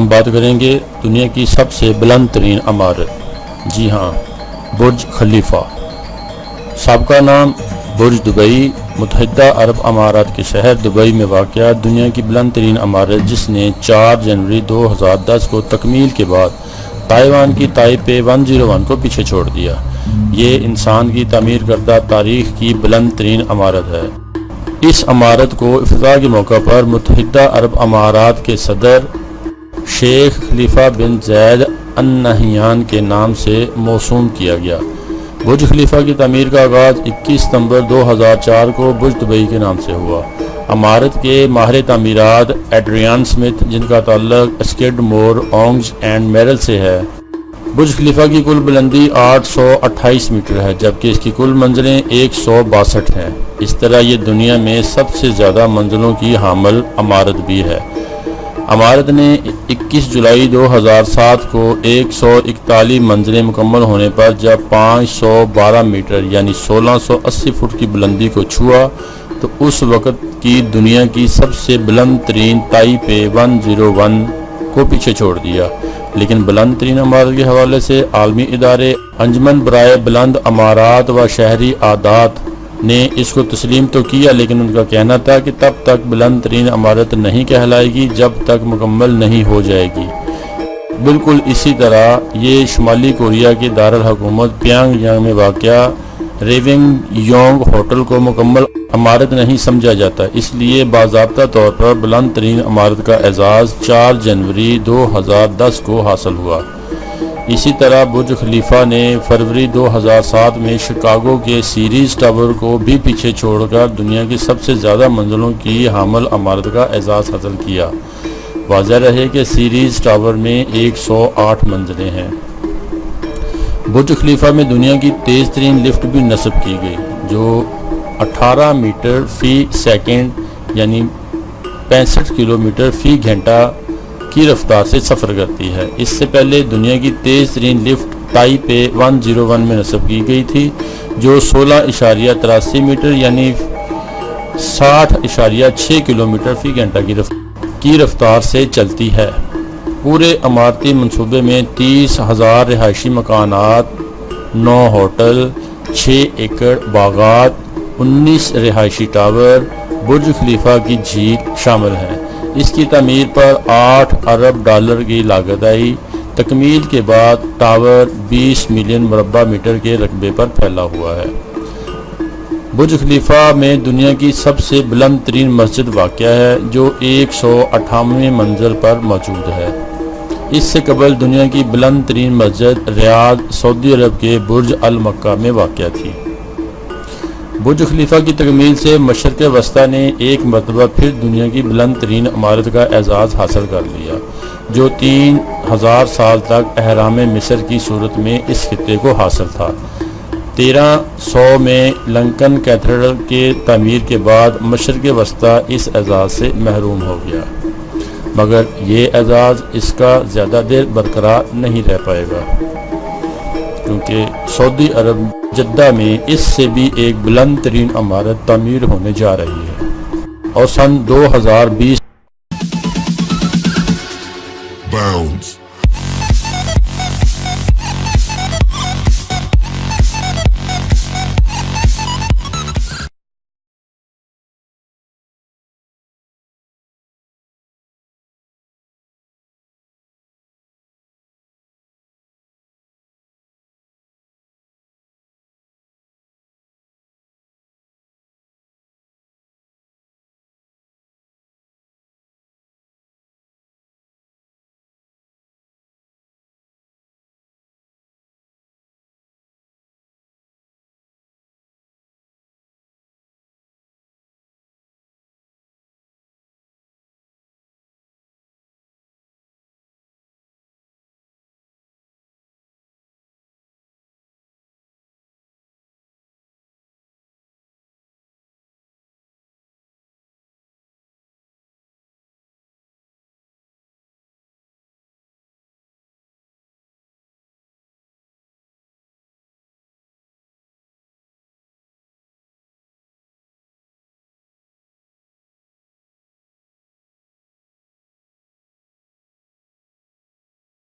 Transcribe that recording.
ہم بات کریں گے دنیا کی سب سے بلند ترین عمارت، جی ہاں، برج خلیفہ۔ سابقہ نام برج دبئی، متحدہ عرب امارات کے شہر دبئی میں واقع دنیا کی بلند ترین عمارت، جس نے 4 جنوری 2010 کو تکمیل کے بعد تائیوان کی تائپے 101 کو پیچھے چھوڑ دیا۔ یہ انسان کی تعمیر کردہ تاریخ کی بلند ترین عمارت ہے۔ اس عمارت کو افتتاح کے موقع پر متحدہ عرب امارات کے صدر شیخ خلیفہ بن زید ال نہیان کے نام سے موسوم کیا گیا۔ برج خلیفہ کی تعمیر کا آغاز 21 ستمبر 2004 کو برج دبئی کے نام سے ہوا۔ عمارت کے ماہر تعمیرات ایڈریان سمتھ، جن کا تعلق اسکڈ مور اونگز اینڈ میرل سے ہے۔ برج خلیفہ کی کل بلندی 828 میٹر ہے، جبکہ اس کی کل منزلیں 162 ہیں۔ اس طرح یہ دنیا میں سب سے زیادہ منزلوں کی حامل عمارت بھی ہے۔ عمارت نے 21 جولائی 2007 کو 141 منزلیں مکمل ہونے پر جب 512 میٹر یعنی 1680 فٹ کی بلندی کو چھوا تو اس وقت کی دنیا کی سب سے بلند ترین تائپے 101 کو پیچھے چھوڑ دیا۔ لیکن بلند ترین عمارت کے حوالے سے عالمی ادارے انجمن برائے بلند عمارات و شہری عادات نے اس کو تسلیم تو کیا، لیکن ان کا کہنا تھا کہ تب تک بلند ترین عمارت نہیں کہلائے گی جب تک مکمل نہیں ہو جائے گی۔ بالکل اسی طرح یہ شمالی کوریا کے دارالحکومت پیانگ یانگ میں واقع ریونگ یونگ ہوٹل کو مکمل عمارت نہیں سمجھا جاتا، اس لیے باضابطہ طور پر بلند ترین عمارت کا اعزاز 4 جنوری 2010 کو حاصل ہوا۔ اسی طرح برج خلیفہ نے فروری 2007 میں شکاگو کے سیریز ٹاور کو بھی پیچھے چھوڑ کر دنیا کی سب سے زیادہ منزلوں کی حامل عمارت کا اعزاز حاصل کیا۔ واضح رہے کہ سیریز ٹاور میں 108 منزلیں ہیں۔ برج خلیفہ میں دنیا کی تیز ترین لفٹ بھی نصب کی گئی، جو 18 میٹر فی سیکنڈ یعنی 65 کلومیٹر فی گھنٹہ کی رفتار سے سفر کرتی ہے۔ اس سے پہلے دنیا کی تیز ترین لفٹ تائپے 101 میں نصب کی گئی تھی، جو 16.83 میٹر یعنی 60.6 کلومیٹر فی گھنٹہ کی رفتار سے چلتی ہے۔ پورے عمارتی منصوبے میں 30,000 رہائشی مکانات، 9 ہوٹل، 6 ایکڑ باغات، 19 رہائشی ٹاور، برج خلیفہ کی جھیل شامل ہیں۔ اس کی تعمیر پر 8 ارب ڈالر کی لاگت آئی۔ تکمیل کے بعد ٹاور 20 ملین مربع میٹر کے رقبے پر پھیلا ہوا ہے۔ برج خلیفہ میں دنیا کی سب سے بلند ترین مسجد واقع ہے، جو 198 منزل پر موجود ہے۔ اس سے قبل دنیا کی بلند ترین مسجد ریاض، سعودی عرب کے برج المکہ میں واقع تھی۔ برج خلیفہ کی تکمیل سے مشرق وسطیٰ نے ایک مرتبہ پھر دنیا کی بلند ترین عمارت کا اعزاز حاصل کر لیا، جو 3000 سال تک اہرام مصر کی صورت میں اس خطے کو حاصل تھا۔ 1300 میں لنکن کیتھیڈرل کے تعمیر کے بعد مشرق وسطیٰ اس اعزاز سے محروم ہو گیا، مگر یہ اعزاز اس کا زیادہ دیر برقرار نہیں رہ پائے گا، کیونکہ سعودی عرب جدہ میں اس سے بھی ایک بلند ترین عمارت تعمیر ہونے جا رہی ہے، اور سن 2020